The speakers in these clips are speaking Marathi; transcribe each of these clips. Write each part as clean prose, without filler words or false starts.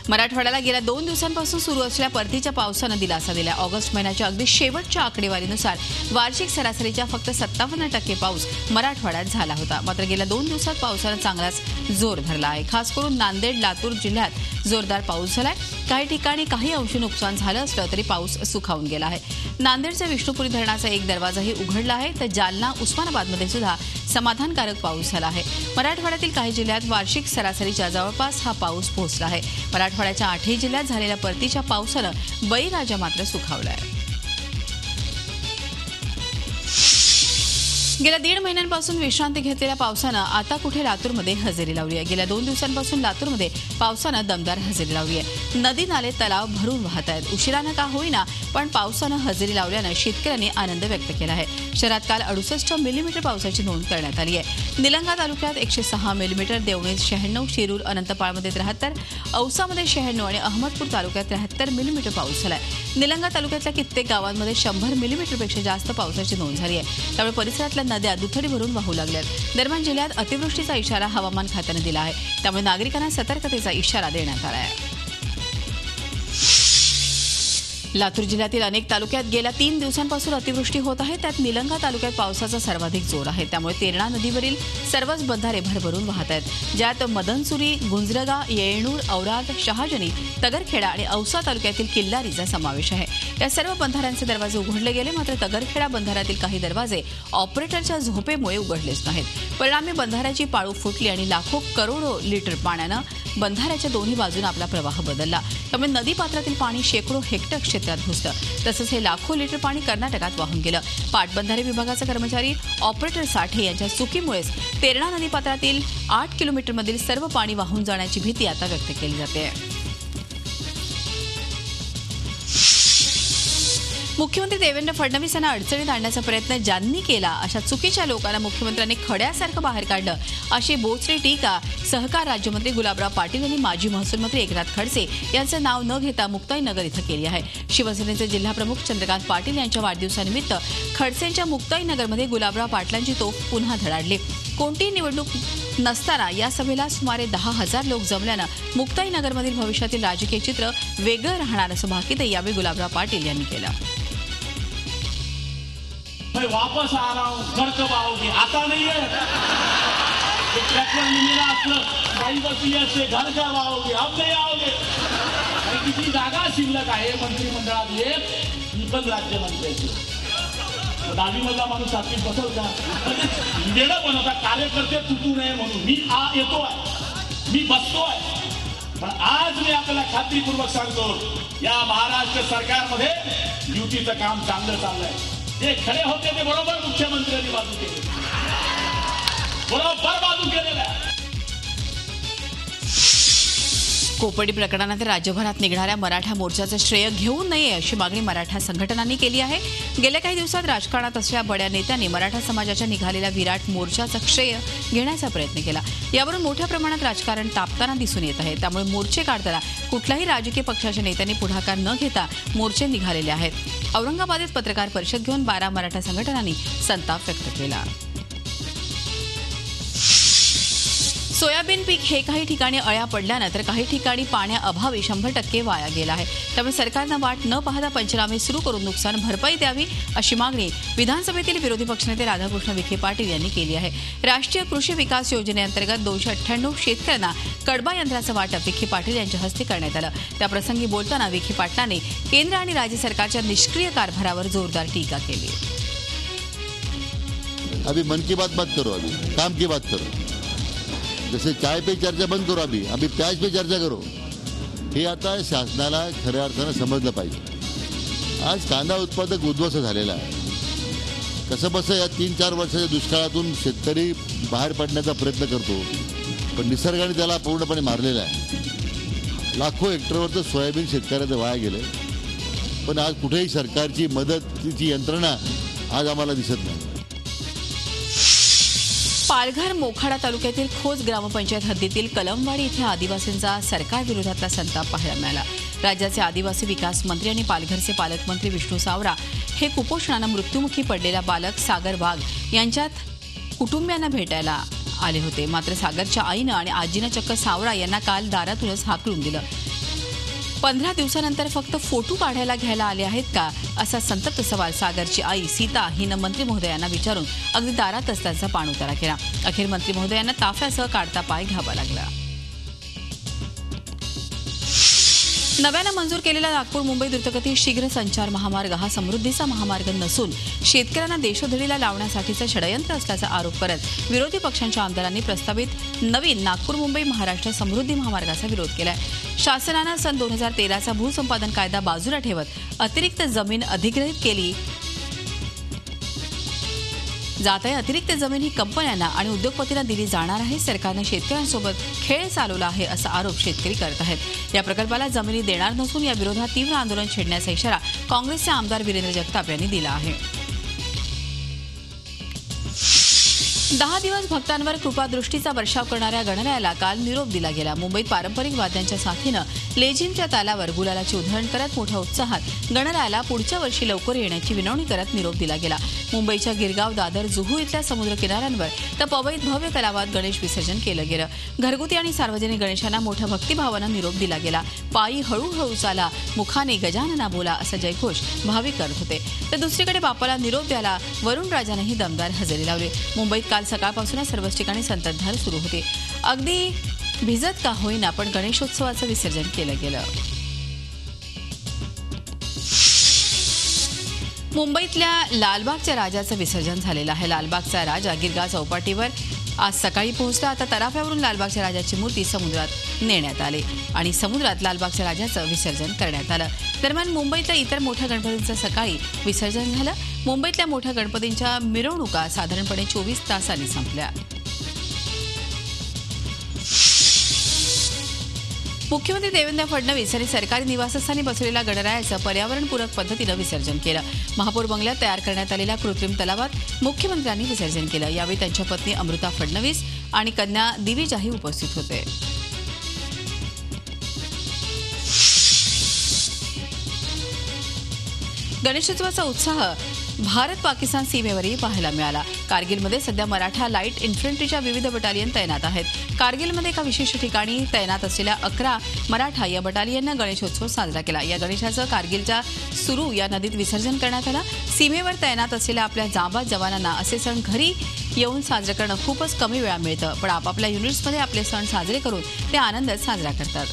मराठवाड्याला गेल्या 2 दिवसांपासून सुरू असलेल्या परतीच्या पावसानं दिलासा दिला। ऑगस्ट महिन्याच्या अगदी शेवटच्या आकडेवारीनुसार वार्षिक सरासरीच्या फक्त 57% पाऊस मराठवाड्यात झाला होता। मात्र गेल्या 2 दिवसात पावसानं चांगलाच जोर धरला आहे। खास करून नांदेड, लातूर जिल्ह्यात जोरदार पाऊस झालाय। काही ठिकाणी काही अंशी नुकसान झालं असलं तरी पाऊस सुखावून गेला आहे। नांदेडच्या विष्णुपुरी धरणाचा एक दरवाजाही उघडला आहे, तर जालना, उस्मानाबादमध्ये सुद्धा समाधानकारक पाऊस झाला आहे। मराठवाड्यातील काही जिल्ह्यात वार्षिक सरासरीच्या जवळपास हा पाऊस पोहोचला आहे। मराठवाड्याच्या 8 जिल्ह्यात झालेल्या परतीच्या पावसानं बळीराजा मात्र सुखावलाय। गेल्या 1.5 महिन्यांपासून विश्रांती घेतलेल्या पावसानं आता कुठे लातूरमध्ये हजेरी लावली आहे। गेल्या 2 दिवसांपासून लातूरमध्ये पावसानं दमदार हजेरी लावली आहे। नदी नाले तलाव भरून वाहत आहेत। उशिरानं का होईना पण पावसानं हजेरी लावल्यानं शेतकऱ्यांनी आनंद व्यक्त केला आहे। शहरात काल 68 मिलीमीटर पावसाची नोंद करण्यात आली आहे। निलंगा तालुक्यात 106 मिलीमीटर, देवणीत 96, शिरूर, अनंतपाळमध्ये 73, औसामध्ये 96 आणि अहमदपूर तालुक्यात 73 मिलीमीटर पाऊस झालाय। निलंगा तालुक्यातल्या कित्येक गावांमध्ये 100 मिलीमीटरपेक्षा जास्त पावसाची नोंद झाली आहे। त्यामुळे परिसरातल्या नद्या दुथडी भरून वाहू लागल्यात। दरम्यान जिल्ह्यात अतिवृष्टीचा इशारा हवामान खात्यानं दिला आहे। त्यामुळे नागरिकांना सतर्कतेचा इशारा देण्यात आला आहे। लातूर जिल्ह्यातील अनेक तालुक्यात गेल्या 3 दिवसांपासून अतिवृष्टी होत आहे। त्यात निलंगा तालुक्यात पावसाचा सर्वाधिक जोर आहे। त्यामुळे तेरणा नदीवरील सर्वच बंधारे भरभरून वाहत आहेत। ज्यात मदनसुरी, गुंजरगा, येळणूर, औराद, शहाजनी, तगरखेडा आणि औसा तालुक्यातील किल्लारीचा समावेश आहे। या सर्व बंधाऱ्यांचे दरवाजे उघडले गेले, मात्र तगरखेडा बंधाऱ्यातील काही दरवाजे ऑपरेटरच्या झोपेमुळे उघडलेच नाहीत। परिणामी बंधाऱ्याची पाळू फुटली आणि लाखो करोडो लिटर पाण्यानं बंधाऱ्याच्या दोन्ही बाजूने आपला प्रवाह बदलला। त्यामुळे नदीपात्रातील पाणी शेकडो हेक्टर क्षेत्रात घुसलं। तसंच हे लाखो लिटर पाणी कर्नाटकात वाहून गेलं। पाटबंधारे विभागाचा कर्मचारी ऑपरेटर साठे यांच्या चुकीमुळेच तेरणा नदीपात्रातील 8 किलोमीटरमधील सर्व पाणी वाहून जाण्याची भीती आता व्यक्त केली जाते। मुख्यमंत्री देवेंद्र फडणवीस यांना अडचणीत आणण्याचा प्रयत्न ज्यांनी केला अशा चुकीच्या लोकांना मुख्यमंत्र्यांनी खड्यासारखं बाहेर काढलं, अशी बोचरी टीका सहकार राज्यमंत्री गुलाबराव पाटील यांनी माजी महसूल मंत्री एकनाथ खडसे यांचं नाव न घेता मुक्ताईनगर इथं केली आहे। शिवसेनेचे जिल्हाप्रमुख चंद्रकांत पाटील यांच्या वाढदिवसानिमित्त खडसेंच्या मुक्ताईनगरमध्ये गुलाबराव पाटलांची तोफ पुन्हा धडाडली। कोणतीही निवडणूक नसताना या सभेला सुमारे 10,000 लोक जमल्यानं मुक्ताईनगरमधील भविष्यातील राजकीय चित्र वेगळं राहणार असं भाकीतही यावेळी गुलाबराव पाटील यांनी केलं। मैं वापस आ रहा हूँ, घर कब आओगे? आता नहीं है। भाई बस ये घर कब आओगे? अब नहीं आओगे। किती जागा शिल्लक आहे मंत्रिमंडळात ही पण राज्यमंत्र्याची। डावीमधला माणूस सातवी बसल का? वेळा बनवता कार्यकर्ते तुटू नये म्हणून मी येतोय, मी बसतोय। पण आज मी आपल्याला खात्रीपूर्वक सांगतो, या महाराष्ट्र सरकारमध्ये युतीचं काम चांगलं चाललंय। जे खरे होते ते बरोबर मुख्यमंत्र्यांनी बाजू केली, बरोबर बाजू केलेल्या। कोपर्डी प्रकरणानंतर राज्यभरात निघणाऱ्या मराठा मोर्चाचं श्रेय घेऊ नये अशी मागणी मराठा संघटनांनी केली आहे। गेल्या काही दिवसात राजकारणात असलेल्या बड्या नेत्यांनी मराठा समाजाच्या निघालेल्या विराट मोर्चाचं श्रेय घेण्याचा प्रयत्न केला। यावरून मोठ्या प्रमाणात राजकारण तापताना दिसून येत आहे। त्यामुळे मोर्चे काढताना कुठल्याही राजकीय पक्षाच्या नेत्यांनी पुढाकार न घेता मोर्चे निघालेले आहेत। औरंगाबादेत पत्रकार परिषद घेऊन 12 मराठा संघटनांनी संताप व्यक्त केला। सोयाबीन पीक हे काही ठिकाणी अळ्या पडल्यानं तर काही ठिकाणी पाण्याअभावी 100% वाया गेला आहे। त्यामुळे सरकारनं वाट न पाहता पंचनामे सुरू करून नुकसान भरपाई द्यावी अशी मागणी विधानसभेतील विरोधी पक्षनेते राधाकृष्ण विखे पाटील यांनी केली आहे। राष्ट्रीय कृषी विकास योजनेअंतर्गत 298 शेतकऱ्यांना कडबा यंत्राचं वाटप विखे पाटील यांच्या हस्ते करण्यात आलं। त्याप्रसंगी बोलताना विखे पाटलांनी केंद्र आणि राज्य सरकारच्या निष्क्रिय कारभारावर जोरदार टीका केली। अभी मन की बात मत करो, अभी काम की बात करो। जैसे चाय पे चर्चा बंद करो, अभी प्याज पे चर्चा करो। हे आता शासनाला खऱ्या अर्थानं समजलं पाहिजे। आज कांदा उत्पादक उद्ध्वस्त झालेला आहे। कसं बसं या 3-4 वर्षाच्या दुष्काळातून शेतकरी बाहेर पडण्याचा प्रयत्न करतो, पण निसर्गाने त्याला पूर्णपणे मारलेला आहे। लाखो हेक्टरवरचं सोयाबीन शेतकऱ्याचं वाया गेलं, पण आज कुठेही सरकारची मदतीची यंत्रणा आज आम्हाला दिसत नाही। पालघर मोखाडा तालुक्यातील खोज ग्रामपंचायत हद्दीतील कलमवाडी इथे आदिवासींचा सरकारविरोधातला संताप पाहायला मिळाला। राज्याचे आदिवासी विकास मंत्री आणि पालघरचे पालकमंत्री विष्णू सावरा हे कुपोषणानं मृत्युमुखी पडलेला बालक सागर वाघ यांच्यात कुटुंबियांना भेटायला आले होते। मात्र सागरच्या आईनं आणि आजीनं चक्क सावरा यांना काल दारातूनच हाकलून दिलं। 15 दिवसानंतर फक्त फोटो काढायला घ्यायला आले आहेत का, असा संतप्त सवाल सागरची आई सीता हिनं मंत्री महोदयांना विचारून अगदी दारातच त्यांचा पाणउतारा केला. अखेर मंत्री महोदयांना ताफ्यासह काढता पाय घ्यावा लागला. नव्यानं मंजूर केलेला नागपूर मुंबई द्रुतगती शीघ्र संचार महामार्ग हा समृद्धीचा महामार्ग नसून शेतकऱ्यांना देशोधडीला लावण्यासाठीचं षडयंत्र असल्याचा आरोप करत विरोधी पक्षांच्या आमदारांनी प्रस्तावित नवीन नागपूर मुंबई महाराष्ट्र समृद्धी महामार्गाचा विरोध केलाय. शासनानं सन 2013चा भूसंपादन कायदा बाजूला ठेवत अतिरिक्त जमीन अधिग्रहित केली जात आहे. अतिरिक्त जमीन ही कंपन्यांना आणि उद्योगपतींना दिली जाणार आहे. सरकारनं शेतकऱ्यांसोबत खेळ चालवला आहे असा आरोप शेतकरी करत आहेत. या प्रकल्पाला जमिनी देणार नसून या विरोधात तीव्र आंदोलन छेडण्याचा इशारा काँग्रेसचे आमदार वीरेंद्र जगताप यांनी दिला आहे. 10 दिवस भक्तांवर कृपादृष्टीचा वर्षाव करणाऱ्या गणरायाला काल निरोप दिला गेला. मुंबईत पारंपरिक वाद्यांच्या साथीनं लेझिमच्या तालावर गुलालाची उधळण करत मोठ्या उत्साहात गणरायाला पुढच्या वर्षी लवकर येण्याची विनवणी करत निरोप दिला गेला. मुंबईच्या गिरगाव, दादर, जुहू इथल्या समुद्र किनाऱ्यांवर तर पवईत भव्य तलावात गणेश विसर्जन केलं गेलं. घरगुती आणि सार्वजनिक गणेशांना मोठ्या भक्तिभावानं निरोप दिला गेला. पायी हळूहळू चाला, मुखाने गजानना बोला असा जयघोष भाविक करत होते. तर दुसरीकडे बाप्पाला निरोप द्यायला वरुण राजानेही दमदार हजेरी लावली. मुंबईत काल सकाळपासूनच सर्वच ठिकाणी संततधार सुरू होती. अगदी भिजत का होईना पण गणेशोत्सवाचं विसर्जन केलं गेलं. मुंबईतल्या लालबागच्या राजाचं विसर्जन झालेलं आहे. लालबागचा राजा गिरगाव चौपाटीवर आज सकाळी पोहोचला. आता तराफ्यावरून लालबागच्या राजाची मूर्ती समुद्रात नेण्यात आली आणि समुद्रात लालबागच्या राजाचं विसर्जन करण्यात आलं. दरम्यान मुंबईतल्या इतर मोठ्या गणपतींचं सकाळी विसर्जन झालं. मुंबईतल्या मोठ्या गणपतींच्या मिरवणुका साधारणपणे 24 तासांनी संपल्या. मुख्यमंत्री देवेंद्र फडणवीस यांनी सरकारी निवासस्थानी बसलेल्या गणरायाचं पर्यावरणपूरक पद्धतीनं विसर्जन केलं. महापौर बंगल्यात तयार करण्यात आलेल्या कृत्रिम तलावात मुख्यमंत्र्यांनी विसर्जन केलं. यावेळी त्यांच्या पत्नी अमृता फडणवीस आणि कन्या दिविजाही उपस्थित होते. गणेशोत्सवाचा उत्साह भारत पाकिस्तान सीमेवरही पाहायला मिळाला. कारगिलमध्ये सध्या मराठा लाईट इन्फंट्रीच्या विविध बटालियन तैनात आहेत. कारगिलमध्ये एका विशिष्ट ठिकाणी तैनात असलेल्या 11 मराठा या बटालियननं गणेशोत्सव साजरा केला. या गणेशाचं कारगिलच्या सुरू या नदीत विसर्जन करण्यात आलं. सीमेवर तैनात असलेल्या आपल्या जाबाज जवानांना असे सण घरी येऊन साजरे करणं खूपच कमी वेळा मिळतं, पण आपापल्या युनिट्समध्ये आपले सण साजरे करून ते आनंदात साजरा करतात.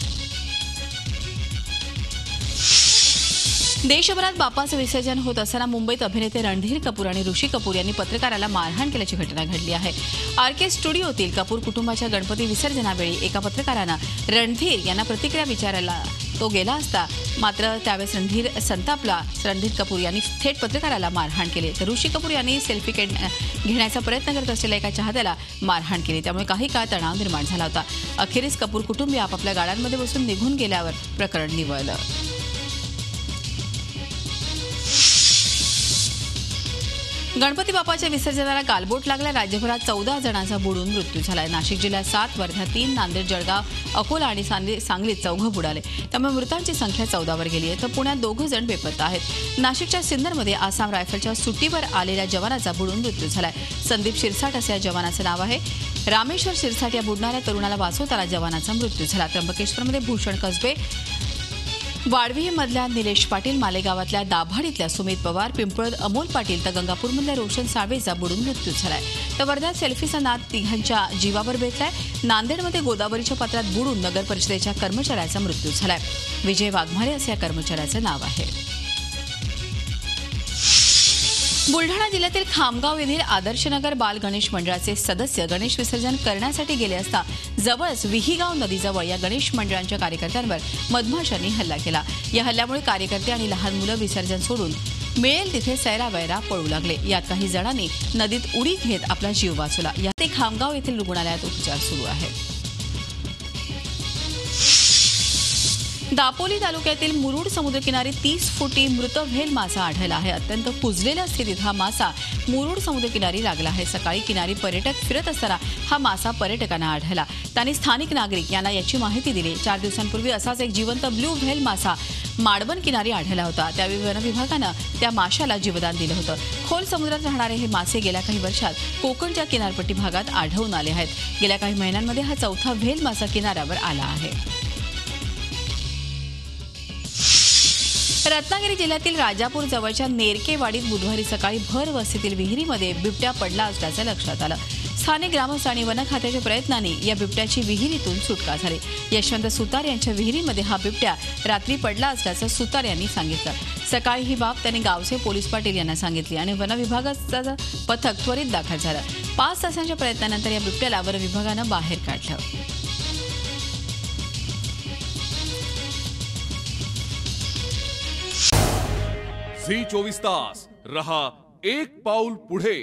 देशभरात बाप्पाचं विसर्जन होत असताना मुंबईत अभिनेते रणधीर कपूर आणि ऋषी कपूर यांनी पत्रकाराला मारहाण केल्याची घटना घडली आहे. आरके स्टुडिओतील कपूर कुटुंबाच्या गणपती विसर्जनावेळी एका पत्रकारानं रणधीर यांना प्रतिक्रिया विचारायला तो गेला असता, मात्र त्यावेळेस रणधीर संतापला. रणधीर कपूर यांनी थेट पत्रकाराला मारहाण केली. तर ऋषी कपूर यांनी सेल्फी घेण्याचा प्रयत्न करत असलेल्या एका चाहत्याला मारहाण केली. त्यामुळे काही काळ तणाव निर्माण झाला होता. अखेरीस कपूर कुटुंबीय आपापल्या गाड्यांमध्ये बसून निघून गेल्यावर प्रकरण निवळलं. गणपती बाप्पाच्या विसर्जनाला गालबोट लागला. राज्यभरात 14 जणांचा बुडून मृत्यू झालाय. नाशिक जिल्ह्यात 7, वर्धा 3, नांदेड, जळगाव, अकोला आणि सांगलीत 4 बुडाले. त्यामुळे मृतांची संख्या 14 वर गेली आहे. तर पुण्यात 2 जण बेपत्ता आहेत. नाशिकच्या सिन्नरमध्ये आसाम रायफलच्या सुट्टीवर आलेल्या जवानाचा बुडून मृत्यू झालाय. संदीप शिरसाट असं या जवानाचं नाव आहे. रामेश्वर शिरसाट या बुडणाऱ्या तरुणाला वाचवताना जवानाचा मृत्यू झाला. त्र्यंबकेश्वरमध्ये भूषण कसबे, वाडवीमधल्या निलेश पाटील, मालेगावातल्या दाभाड इथल्या सुमित पवार, पिंपळद अमोल पाटील तर गंगापूरमधल्या रोशन साळवेचा बुडून मृत्यू झालाय. तर वर्ध्यात सेल्फीचा नाद तिघांच्या जीवावर बेतलाय. नांदेडमध्ये गोदावरीच्या पात्रात बुडून नगर परिषदेच्या कर्मचाऱ्याचा मृत्यू झालाय. विजय वाघमारे असं या कर्मचाऱ्याचं नाव आहे. बुलढाणा जिल्ह्यातील खामगाव येथील आदर्शनगर बाल गणेश मंडळाचे सदस्य गणेश विसर्जन करण्यासाठी गेले असता जवळच विहीगाव नदीजवळ या गणेश मंडळांच्या कार्यकर्त्यांवर मधमाशांनी हल्ला केला. या हल्ल्यामुळे कार्यकर्ते आणि लहान मुलं विसर्जन सोडून मिळेल तिथे सैरावैरा पळू लागले. यात काही जणांनी नदीत उडी घेत आपला जीव वाचवला. यात ते खामगाव येथील रुग्णालयात उपचार सुरू आहेत. दापोली तालुक्यातील मुरुड समुद्रकिनारी 30 फुटी मृत व्हेल मासा आढळला आहे. अत्यंत कुजलेल्या स्थितीत हा मासा मुरुड समुद्रकिनारी लागला आहे. सकाळी किनारी पर्यटक फिरत असताना हा मासा पर्यटकांना आढळला. त्यांनी स्थानिक नागरिक यांना याची माहिती दिली. 4 दिवसांपूर्वी असाच एक जिवंत ब्ल्यू व्हेल मासा माडबन किनारी आढळला होता. त्यावेळी वन विभागानं त्या माशाला जीवदान दिलं होतं. खोल समुद्रात राहणारे हे मासे गेल्या काही वर्षात कोकणच्या किनारपट्टी भागात आढळून आले आहेत. गेल्या काही महिन्यांमध्ये हा 4था व्हेल मासा किनाऱ्यावर आला आहे. रत्नागिरी जिल्ह्यातील राजापूर जवळच्या नेरकेवाडीत बुधवारी सकाळी भर वस्तीतील विहिरीमध्ये बिबट्या पडला असल्याचं लक्षात आलं. स्थानिक ग्रामस्थ आणि वन खात्याच्या प्रयत्नाने या बिबट्याची विहिरीतून सुटका झाली. यशवंत सुतार यांच्या विहिरीमध्ये हा बिबट्या रात्री पडला असल्याचं सुतार यांनी सांगितलं. सकाळी ही बाब त्यांनी गावचे पोलीस पाटील यांना सांगितली आणि वन विभागाचं पथक त्वरित दाखल झालं. 5 तासांच्या प्रयत्नानंतर या बिबट्याला वन विभागानं बाहेर काढलं. झी 24 तास रहा एक पाऊल पुढे.